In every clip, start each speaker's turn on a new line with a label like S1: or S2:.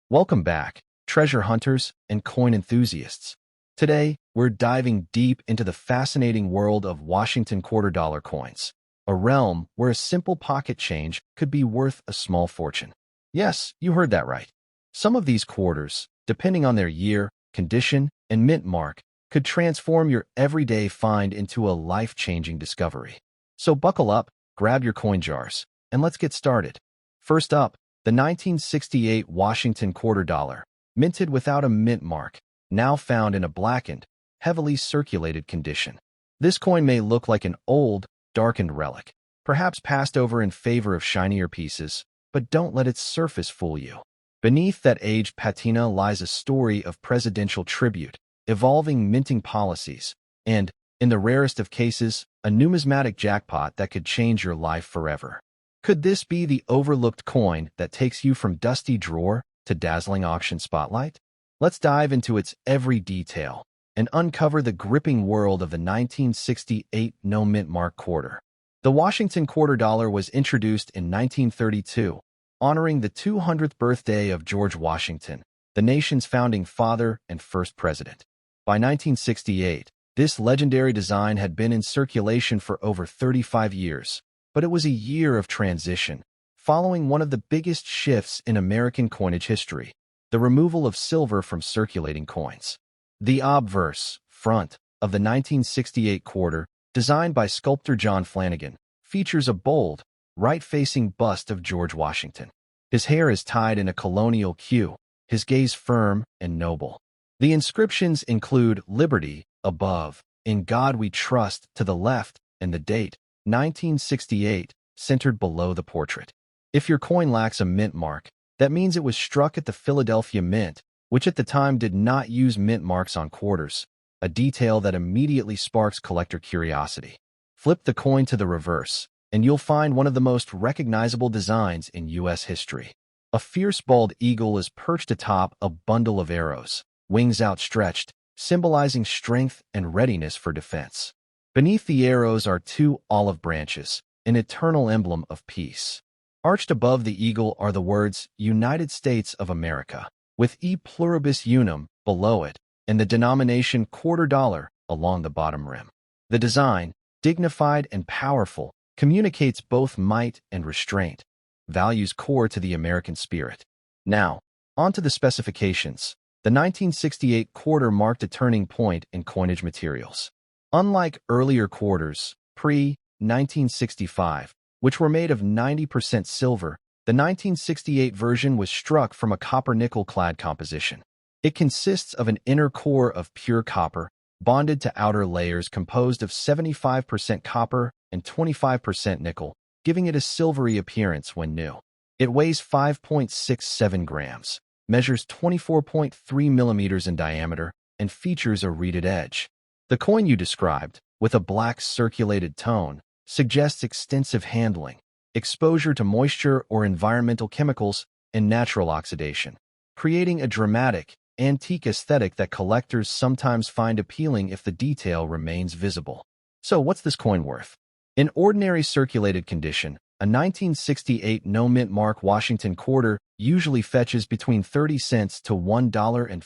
S1: Welcome back, treasure hunters and coin enthusiasts. Today, we're diving deep into the fascinating world of Washington quarter dollar coins, a realm where a simple pocket change could be worth a small fortune. Yes, you heard that right. Some of these quarters, depending on their year, condition, and mint mark, could transform your everyday find into a life-changing discovery. So buckle up, grab your coin jars, and let's get started. First up, the 1968 Washington quarter dollar, minted without a mint mark, now found in a blackened, heavily circulated condition. This coin may look like an old, darkened relic, perhaps passed over in favor of shinier pieces, but don't let its surface fool you. Beneath that aged patina lies a story of presidential tribute, evolving minting policies, and, in the rarest of cases, a numismatic jackpot that could change your life forever. Could this be the overlooked coin that takes you from dusty drawer to dazzling auction spotlight? Let's dive into its every detail and uncover the gripping world of the 1968 no-mint mark quarter. The Washington quarter dollar was introduced in 1932, honoring the 200th birthday of George Washington, the nation's founding father and first president. By 1968, this legendary design had been in circulation for over 35 years, but it was a year of transition, following one of the biggest shifts in American coinage history, the removal of silver from circulating coins. The obverse, front, of the 1968 quarter, designed by sculptor John Flanagan, features a bold, right-facing bust of George Washington. His hair is tied in a colonial queue, his gaze firm and noble. The inscriptions include Liberty, above, In God We Trust, to the left, and the date, 1968, centered below the portrait. If your coin lacks a mint mark, that means it was struck at the Philadelphia Mint, which at the time did not use mint marks on quarters, a detail that immediately sparks collector curiosity. Flip the coin to the reverse, and you'll find one of the most recognizable designs in U.S. history. A fierce bald eagle is perched atop a bundle of arrows, wings outstretched, symbolizing strength and readiness for defense. Beneath the arrows are two olive branches, an eternal emblem of peace. Arched above the eagle are the words United States of America, with E pluribus unum below it, and the denomination quarter dollar along the bottom rim. The design, dignified and powerful, communicates both might and restraint, values core to the American spirit. Now, on to the specifications. The 1968 quarter marked a turning point in coinage materials. Unlike earlier quarters, pre-1965, which were made of 90% silver, the 1968 version was struck from a copper-nickel-clad composition. It consists of an inner core of pure copper, bonded to outer layers composed of 75% copper and 25% nickel, giving it a silvery appearance when new. It weighs 5.67 grams, measures 24.3 millimeters in diameter, and features a reeded edge. The coin you described, with a black circulated tone, suggests extensive handling, exposure to moisture or environmental chemicals, and natural oxidation, creating a dramatic, antique aesthetic that collectors sometimes find appealing if the detail remains visible. So what's this coin worth? In ordinary circulated condition, a 1968 no-mint mark Washington quarter usually fetches between 30 cents to $1.50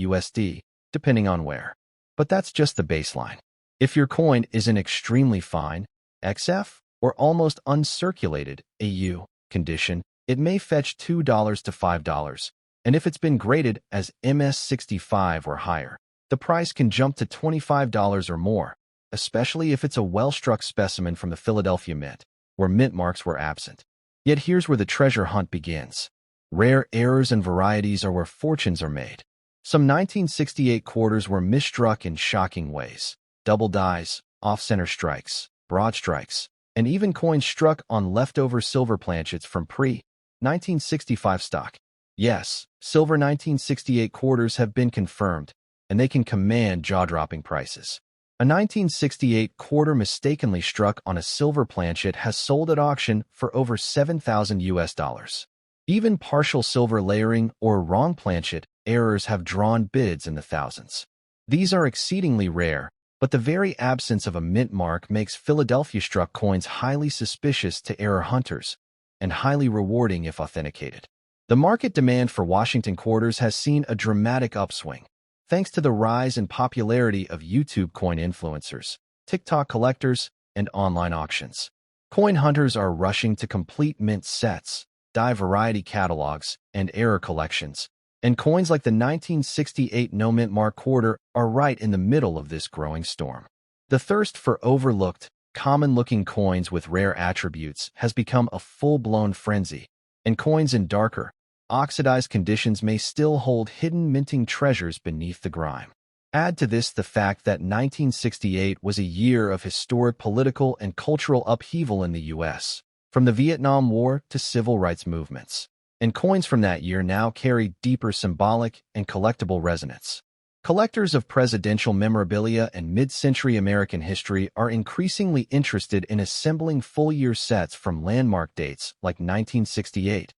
S1: USD, depending on where. But that's just the baseline. If your coin is in extremely fine, XF, or almost uncirculated, AU, condition, it may fetch $2 to $5, and if it's been graded as MS65 or higher, the price can jump to $25 or more, especially if it's a well-struck specimen from the Philadelphia Mint, where mint marks were absent. Yet here's where the treasure hunt begins. Rare errors and varieties are where fortunes are made. Some 1968 quarters were misstruck in shocking ways. Double dies, off-center strikes, broad strikes, and even coins struck on leftover silver planchets from pre-1965 stock. Yes, silver 1968 quarters have been confirmed, and they can command jaw-dropping prices. A 1968 quarter mistakenly struck on a silver planchet has sold at auction for over $7,000 US. Even partial silver layering or wrong planchet errors have drawn bids in the thousands. These are exceedingly rare, but the very absence of a mint mark makes Philadelphia-struck coins highly suspicious to error hunters and highly rewarding if authenticated. The market demand for Washington quarters has seen a dramatic upswing, thanks to the rise in popularity of YouTube coin influencers, TikTok collectors, and online auctions. Coin hunters are rushing to complete mint sets, die variety catalogs, and error collections, and coins like the 1968 no-mint mark quarter are right in the middle of this growing storm. The thirst for overlooked, common-looking coins with rare attributes has become a full-blown frenzy, and coins in darker, oxidized conditions may still hold hidden minting treasures beneath the grime. Add to this the fact that 1968 was a year of historic political and cultural upheaval in the U.S., from the Vietnam War to civil rights movements, and coins from that year now carry deeper symbolic and collectible resonance. Collectors of presidential memorabilia and mid-century American history are increasingly interested in assembling full-year sets from landmark dates like 1968,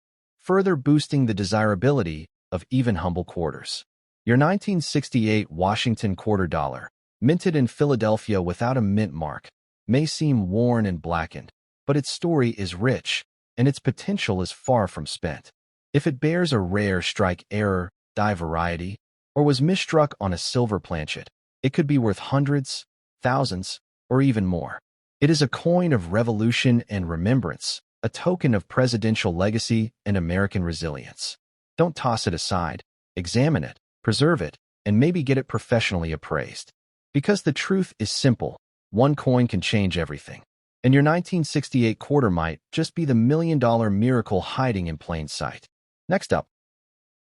S1: further boosting the desirability of even humble quarters. Your 1968 Washington quarter dollar, minted in Philadelphia without a mint mark, may seem worn and blackened, but its story is rich, and its potential is far from spent. If it bears a rare strike error, die variety, or was misstruck on a silver planchet, it could be worth hundreds, thousands, or even more. It is a coin of revolution and remembrance, a token of presidential legacy and American resilience. Don't toss it aside. Examine it, preserve it, and maybe get it professionally appraised. Because the truth is simple, one coin can change everything. And your 1968 quarter might just be the million-dollar miracle hiding in plain sight. Next up,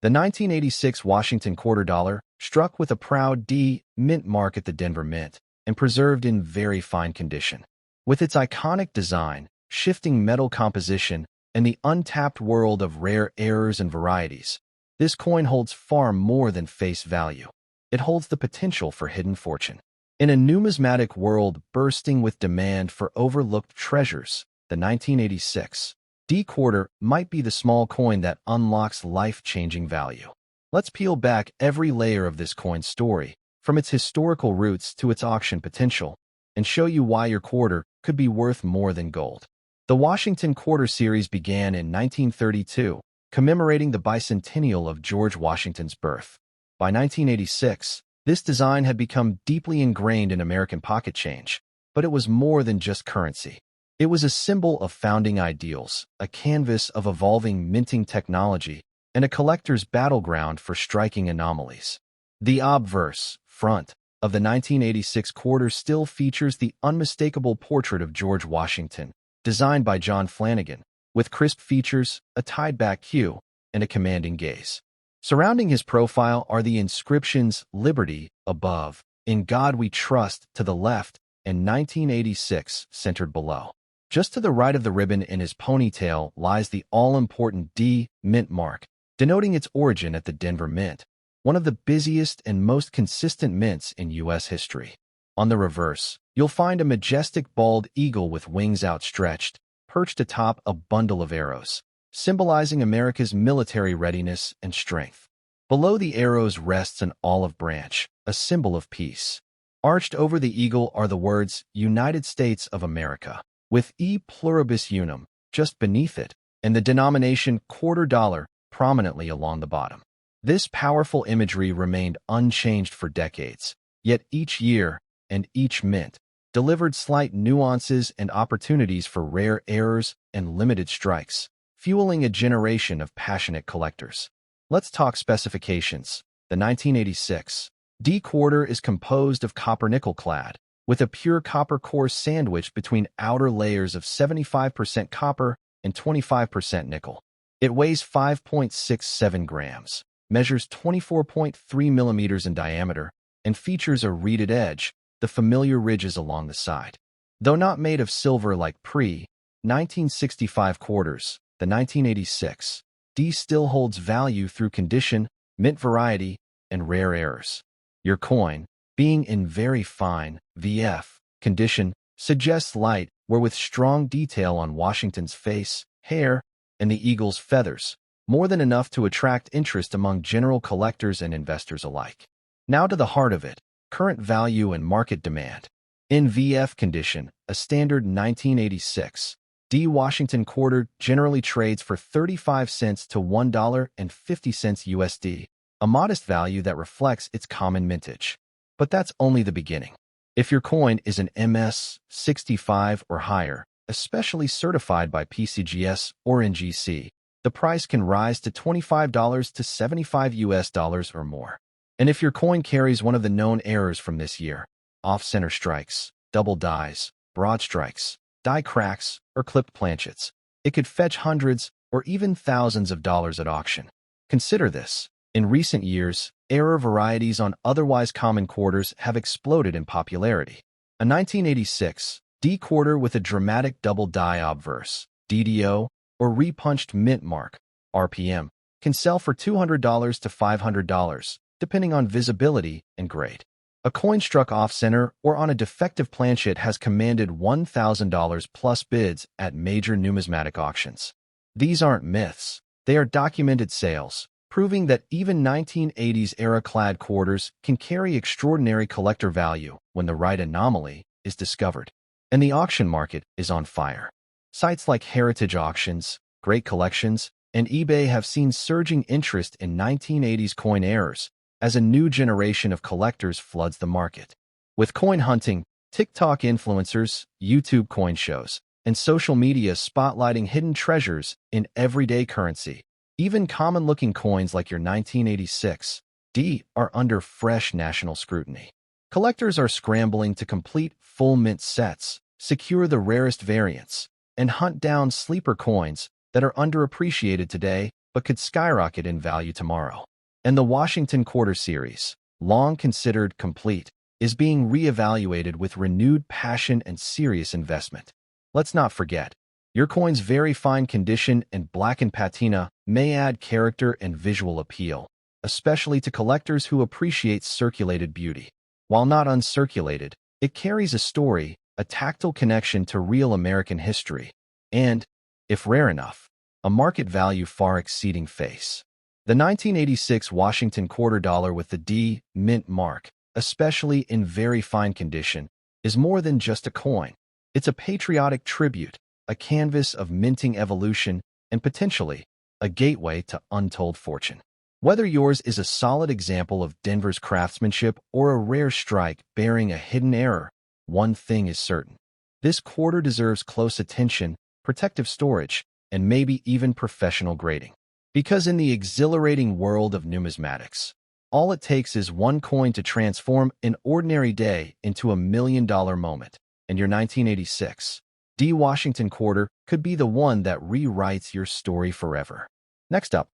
S1: the 1986 Washington quarter dollar, struck with a proud D mint mark at the Denver Mint and preserved in very fine condition. With its iconic design, shifting metal composition, and the untapped world of rare errors and varieties, this coin holds far more than face value. It holds the potential for hidden fortune. In a numismatic world bursting with demand for overlooked treasures, the 1986 D quarter might be the small coin that unlocks life-changing value. Let's peel back every layer of this coin's story, from its historical roots to its auction potential, and show you why your quarter could be worth more than gold. The Washington Quarter series began in 1932, commemorating the bicentennial of George Washington's birth. By 1986, this design had become deeply ingrained in American pocket change, but it was more than just currency. It was a symbol of founding ideals, a canvas of evolving minting technology, and a collector's battleground for striking anomalies. The obverse front of the 1986 quarter still features the unmistakable portrait of George Washington, designed by John Flanagan, with crisp features, a tied-back queue, and a commanding gaze. Surrounding his profile are the inscriptions Liberty above, In God We Trust to the left, and 1986 centered below. Just to the right of the ribbon in his ponytail lies the all-important D mint mark, denoting its origin at the Denver Mint, one of the busiest and most consistent mints in U.S. history. On the reverse, you'll find a majestic bald eagle with wings outstretched, perched atop a bundle of arrows, symbolizing America's military readiness and strength. Below the arrows rests an olive branch, a symbol of peace. Arched over the eagle are the words United States of America, with E pluribus unum just beneath it, and the denomination quarter dollar prominently along the bottom. This powerful imagery remained unchanged for decades, yet each year and each mint delivered slight nuances and opportunities for rare errors and limited strikes, fueling a generation of passionate collectors. Let's talk specifications. The 1986 D quarter is composed of copper-nickel clad, with a pure copper core sandwiched between outer layers of 75% copper and 25% nickel. It weighs 5.67 grams, measures 24.3 millimeters in diameter, and features a reeded edge, the familiar ridges along the side. Though not made of silver like pre-1965 quarters, the 1986 D still holds value through condition, mint variety, and rare errors. Your coin, being in very fine VF condition, suggests light wear with strong detail on Washington's face, hair, and the eagle's feathers, more than enough to attract interest among general collectors and investors alike. Now to the heart of it, current value and market demand. In VF condition, a standard 1986 D Washington quarter generally trades for 35 cents to $1.50 USD, a modest value that reflects its common mintage. But that's only the beginning. If your coin is an MS-65 or higher, especially certified by PCGS or NGC, the price can rise to $25 to 75 US dollars or more. And if your coin carries one of the known errors from this year, off-center strikes, double dies, broad strikes, die cracks, or clipped planchets, it could fetch hundreds or even thousands of dollars at auction. Consider this. In recent years, error varieties on otherwise common quarters have exploded in popularity. A 1986 D quarter with a dramatic double die obverse, DDO, or repunched mint mark, RPM, can sell for $200 to $500, depending on visibility and grade. A coin struck off-center or on a defective planchet has commanded $1,000 plus bids at major numismatic auctions. These aren't myths. They are documented sales, proving that even 1980s-era clad quarters can carry extraordinary collector value when the right anomaly is discovered. And the auction market is on fire. Sites like Heritage Auctions, Great Collections, and eBay have seen surging interest in 1980s coin errors as a new generation of collectors floods the market. With coin hunting, TikTok influencers, YouTube coin shows, and social media spotlighting hidden treasures in everyday currency, even common-looking coins like your 1986 D are under fresh national scrutiny. Collectors are scrambling to complete full mint sets, secure the rarest variants, and hunt down sleeper coins that are underappreciated today but could skyrocket in value tomorrow. And the Washington Quarter Series, long considered complete, is being reevaluated with renewed passion and serious investment. Let's not forget, your coin's very fine condition and blackened patina may add character and visual appeal, especially to collectors who appreciate circulated beauty. While not uncirculated, it carries a story, a tactile connection to real American history, and, if rare enough, a market value far exceeding face. The 1986 Washington quarter dollar with the D mint mark, especially in very fine condition, is more than just a coin. It's a patriotic tribute, a canvas of minting evolution, and potentially a gateway to untold fortune. Whether yours is a solid example of Denver's craftsmanship or a rare strike bearing a hidden error, one thing is certain. This quarter deserves close attention, protective storage, and maybe even professional grading. Because in the exhilarating world of numismatics, all it takes is one coin to transform an ordinary day into $1 million moment, and your 1986 D Washington quarter could be the one that rewrites your story forever. Next up,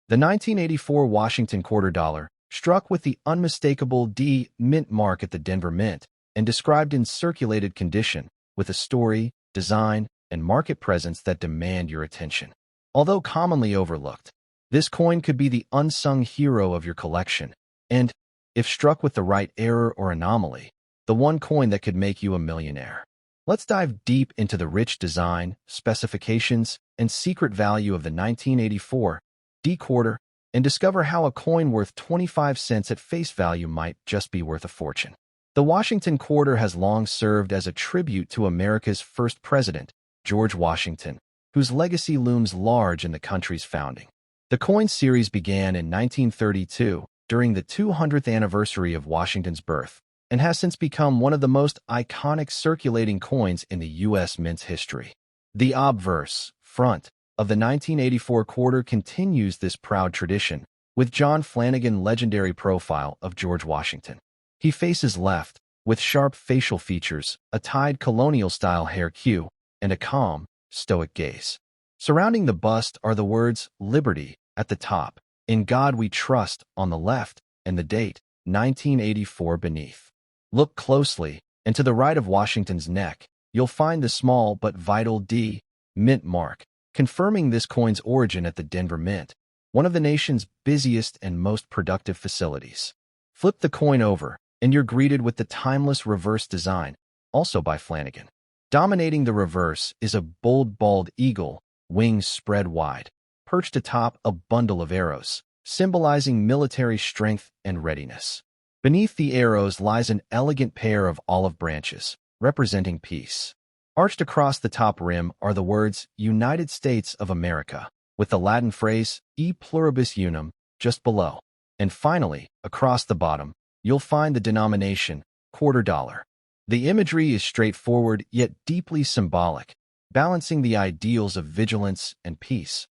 S1: the 1984 Washington quarter dollar, struck with the unmistakable D mint mark at the Denver Mint and described in circulated condition, with a story, design, and market presence that demand your attention. Although commonly overlooked, this coin could be the unsung hero of your collection, and, if struck with the right error or anomaly, the one coin that could make you a millionaire. Let's dive deep into the rich design, specifications, and secret value of the 1984 D quarter and discover how a coin worth 25 cents at face value might just be worth a fortune. The Washington quarter has long served as a tribute to America's first president, George Washington, whose legacy looms large in the country's founding. The coin series began in 1932 during the 200th anniversary of Washington's birth and has since become one of the most iconic circulating coins in the U.S. mint's history. The obverse, front, of the 1984 quarter continues this proud tradition, with John Flanagan's legendary profile of George Washington. He faces left, with sharp facial features, a tied colonial-style hair queue, and a calm, stoic gaze. Surrounding the bust are the words "Liberty" at the top, "In God We Trust" on the left, and the date, 1984 beneath. Look closely, and to the right of Washington's neck, you'll find the small but vital D mint mark, confirming this coin's origin at the Denver Mint, one of the nation's busiest and most productive facilities. Flip the coin over, and you're greeted with the timeless reverse design, also by Flanagan. Dominating the reverse is a bold bald eagle, wings spread wide, perched atop a bundle of arrows, symbolizing military strength and readiness. Beneath the arrows lies an elegant pair of olive branches, representing peace. Arched across the top rim are the words United States of America, with the Latin phrase E pluribus unum just below. And finally, across the bottom, you'll find the denomination quarter dollar. The imagery is straightforward yet deeply symbolic, balancing the ideals of vigilance and peace,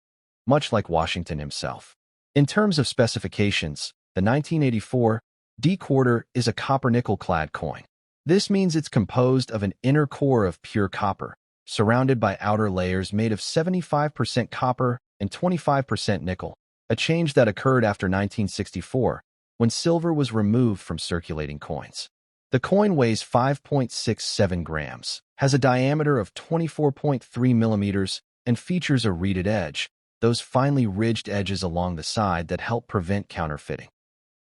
S1: much like Washington himself. In terms of specifications, the 1984 D quarter is a copper-nickel-clad coin. This means it's composed of an inner core of pure copper, surrounded by outer layers made of 75% copper and 25% nickel, a change that occurred after 1964, when silver was removed from circulating coins. The coin weighs 5.67 grams, has a diameter of 24.3 millimeters, and features a reeded edge, those finely ridged edges along the side that help prevent counterfeiting.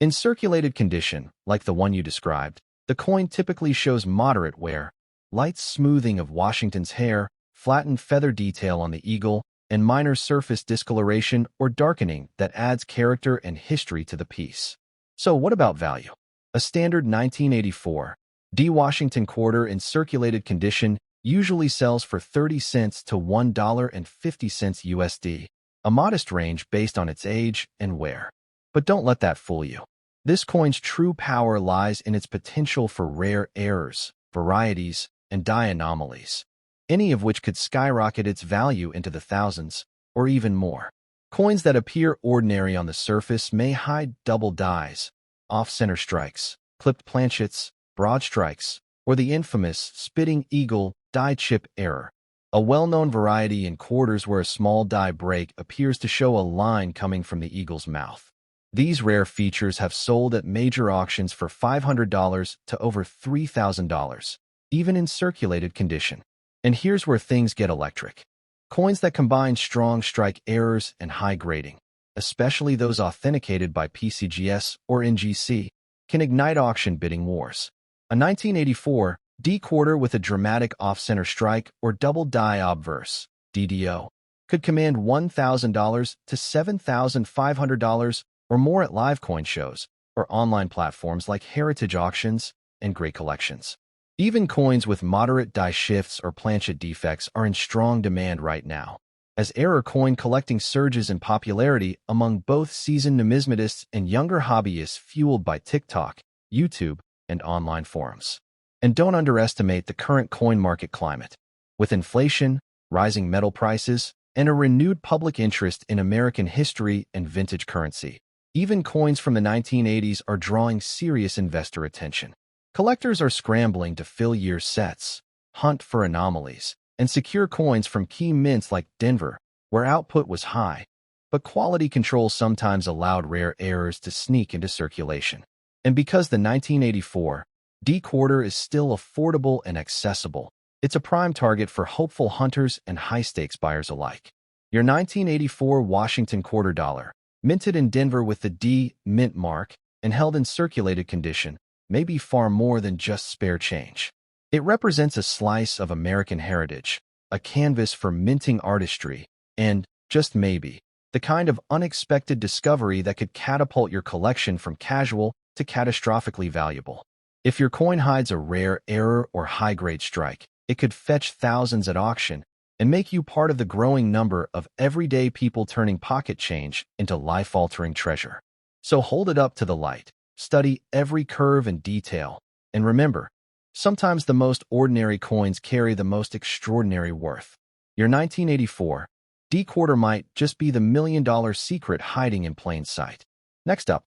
S1: In circulated condition, like the one you described, the coin typically shows moderate wear, light smoothing of Washington's hair, flattened feather detail on the eagle, and minor surface discoloration or darkening that adds character and history to the piece. So what about value? A standard 1984 D Washington quarter in circulated condition usually sells for 30 cents to $1.50 USD, a modest range based on its age and wear. But don't let that fool you. This coin's true power lies in its potential for rare errors, varieties, and die anomalies, any of which could skyrocket its value into the thousands, or even more. Coins that appear ordinary on the surface may hide double dies, off-center strikes, clipped planchets, broad strikes, or the infamous spitting eagle die chip error, a well-known variety in quarters where a small die break appears to show a line coming from the eagle's mouth. These rare features have sold at major auctions for $500 to over $3,000, even in circulated condition. And here's where things get electric. Coins that combine strong strike errors and high grading, especially those authenticated by PCGS or NGC, can ignite auction bidding wars. A 1984 D quarter with a dramatic off-center strike or double die obverse (DDO) could command $1,000 to $7,500 or more at live coin shows or online platforms like Heritage Auctions and Great Collections. Even coins with moderate die shifts or planchet defects are in strong demand right now, as error coin collecting surges in popularity among both seasoned numismatists and younger hobbyists, fueled by TikTok, YouTube, and online forums. And don't underestimate the current coin market climate. With inflation, rising metal prices, and a renewed public interest in American history and vintage currency, even coins from the 1980s are drawing serious investor attention. Collectors are scrambling to fill year sets, hunt for anomalies, and secure coins from key mints like Denver, where output was high, but quality control sometimes allowed rare errors to sneak into circulation. And because the 1984 D quarter is still affordable and accessible, it's a prime target for hopeful hunters and high-stakes buyers alike. Your 1984 Washington quarter dollar, minted in Denver with the D mint mark and held in circulated condition, may be far more than just spare change. It represents a slice of American heritage, a canvas for minting artistry, and, just maybe, the kind of unexpected discovery that could catapult your collection from casual to catastrophically valuable. If your coin hides a rare error or high-grade strike, it could fetch thousands at auction and make you part of the growing number of everyday people turning pocket change into life-altering treasure. So hold it up to the light, study every curve and detail, and remember, sometimes the most ordinary coins carry the most extraordinary worth. Your 1984 D quarter might just be the million-dollar secret hiding in plain sight. Next up,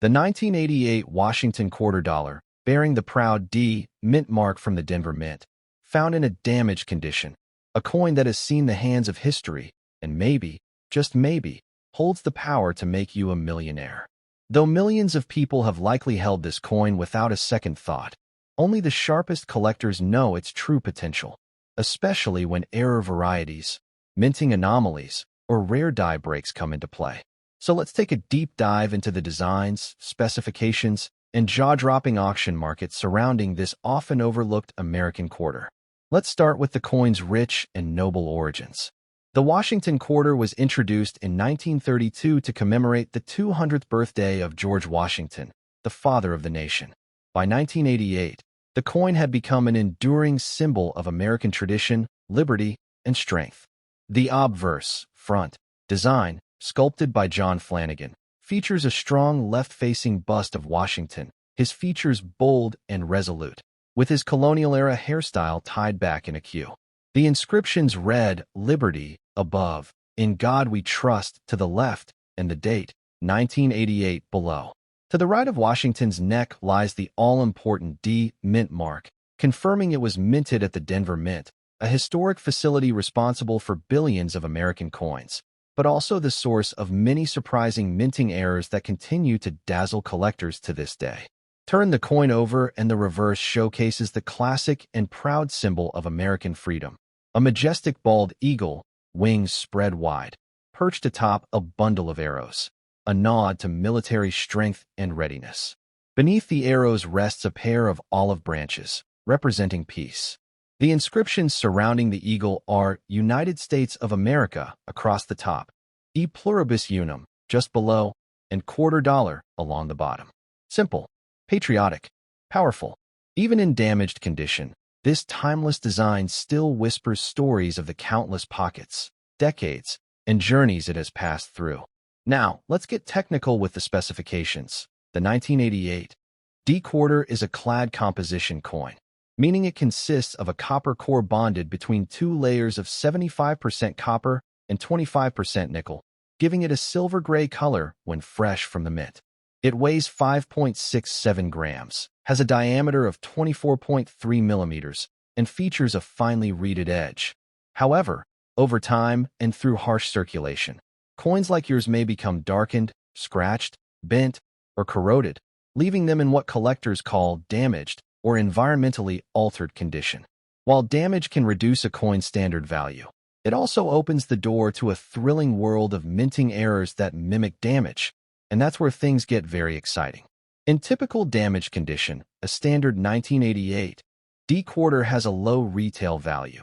S1: the 1988 Washington quarter dollar, bearing the proud D mint mark from the Denver Mint, found in a damaged condition, a coin that has seen the hands of history and maybe, just maybe, holds the power to make you a millionaire. Though millions of people have likely held this coin without a second thought, only the sharpest collectors know its true potential, especially when error varieties, minting anomalies, or rare die breaks come into play. So let's take a deep dive into the designs, specifications, and jaw-dropping auction market surrounding this often overlooked American quarter. Let's start with the coin's rich and noble origins. The Washington quarter was introduced in 1932 to commemorate the 200th birthday of George Washington, the father of the nation. By 1988, The coin had become an enduring symbol of American tradition, liberty, and strength. The obverse, front, design, sculpted by John Flanagan, features a strong left-facing bust of Washington, his features bold and resolute, with his colonial-era hairstyle tied back in a queue. The inscriptions read, "Liberty," above, "In God We Trust," to the left, and the date, 1988, below. To the right of Washington's neck lies the all-important D mint mark, confirming it was minted at the Denver Mint, a historic facility responsible for billions of American coins, but also the source of many surprising minting errors that continue to dazzle collectors to this day. Turn the coin over and the reverse showcases the classic and proud symbol of American freedom, a majestic bald eagle, wings spread wide, perched atop a bundle of arrows, a nod to military strength and readiness. Beneath the arrows rests a pair of olive branches, representing peace. The inscriptions surrounding the eagle are "United States of America" across the top, "E Pluribus Unum" just below, and $quarter along the bottom. Simple, patriotic, powerful. Even in damaged condition, this timeless design still whispers stories of the countless pockets, decades, and journeys it has passed through. Now, let's get technical with the specifications. The 1988 D quarter is a clad composition coin, meaning it consists of a copper core bonded between two layers of 75% copper and 25% nickel, giving it a silver-gray color when fresh from the mint. It weighs 5.67 grams, has a diameter of 24.3 millimeters, and features a finely reeded edge. However, over time and through harsh circulation, coins like yours may become darkened, scratched, bent, or corroded, leaving them in what collectors call damaged or environmentally altered condition. While damage can reduce a coin's standard value, it also opens the door to a thrilling world of minting errors that mimic damage, and that's where things get very exciting. In typical damage condition, a standard 1988 D quarter has a low retail value,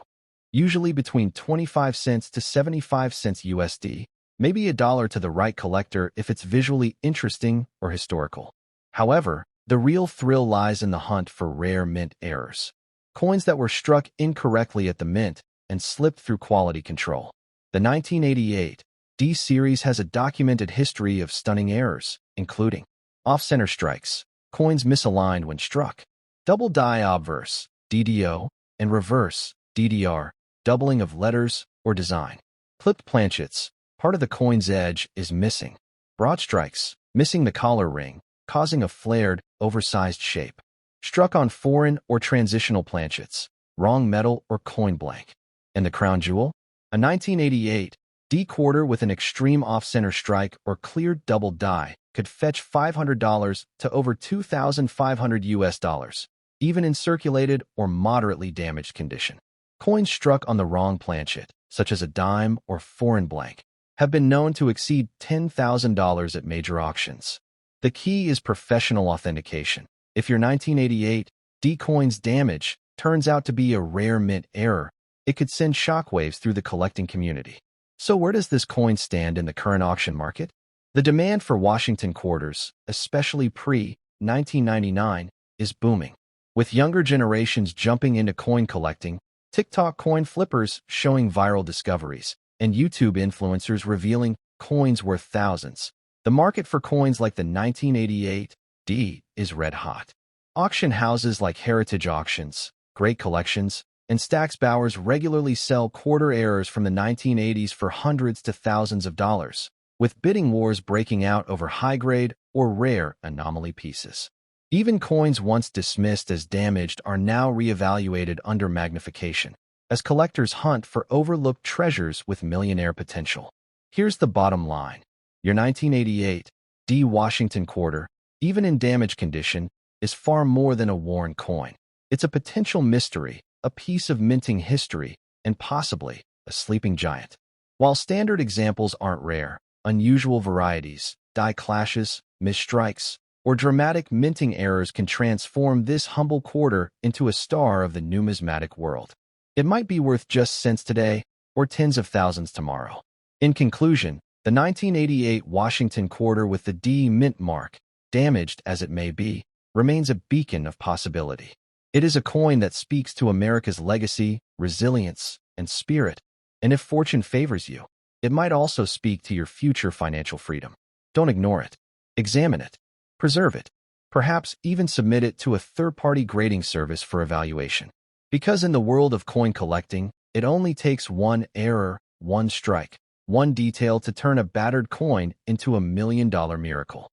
S1: usually between 25 cents to 75 cents USD, maybe $1 to the right collector if it's visually interesting or historical. However, the real thrill lies in the hunt for rare mint errors, coins that were struck incorrectly at the mint and slipped through quality control. The 1988 D series has a documented history of stunning errors, including off-center strikes, coins misaligned when struck, double die obverse, DDO, and reverse, DDR, doubling of letters or design, clipped planchets, part of the coin's edge is missing, broad strikes, missing the collar ring, causing a flared, oversized shape, struck on foreign or transitional planchets, wrong metal or coin blank. And the crown jewel? A 1988 D quarter with an extreme off-center strike or cleared double die could fetch $500 to over $2,500 US, even in circulated or moderately damaged condition. Coins struck on the wrong planchet, such as a dime or foreign blank, have been known to exceed $10,000 at major auctions. The key is professional authentication. If your 1988 D coin's damage turns out to be a rare mint error, it could send shockwaves through the collecting community. So where does this coin stand in the current auction market? The demand for Washington quarters, especially pre-1999, is booming. With younger generations jumping into coin collecting, TikTok coin flippers showing viral discoveries, and YouTube influencers revealing coins worth thousands, the market for coins like the 1988 D is red hot. Auction houses like Heritage Auctions, Great Collections, and Stack's Bowers regularly sell quarter errors from the 1980s for hundreds to thousands of dollars, with bidding wars breaking out over high-grade or rare anomaly pieces. Even coins once dismissed as damaged are now reevaluated under magnification, as collectors hunt for overlooked treasures with millionaire potential. Here's the bottom line. Your 1988 D Washington quarter, even in damaged condition, is far more than a worn coin. It's a potential mystery, a piece of minting history, and possibly a sleeping giant. While standard examples aren't rare, unusual varieties, die clashes, misstrikes, or dramatic minting errors can transform this humble quarter into a star of the numismatic world. It might be worth just cents today or tens of thousands tomorrow. In conclusion, the 1988 Washington quarter with the D mint mark, damaged as it may be, remains a beacon of possibility. It is a coin that speaks to America's legacy, resilience, and spirit, and if fortune favors you, it might also speak to your future financial freedom. Don't ignore it. Examine it. Preserve it. Perhaps even submit it to a third-party grading service for evaluation. Because in the world of coin collecting, it only takes one error, one strike, one detail to turn a battered coin into $1 million miracle.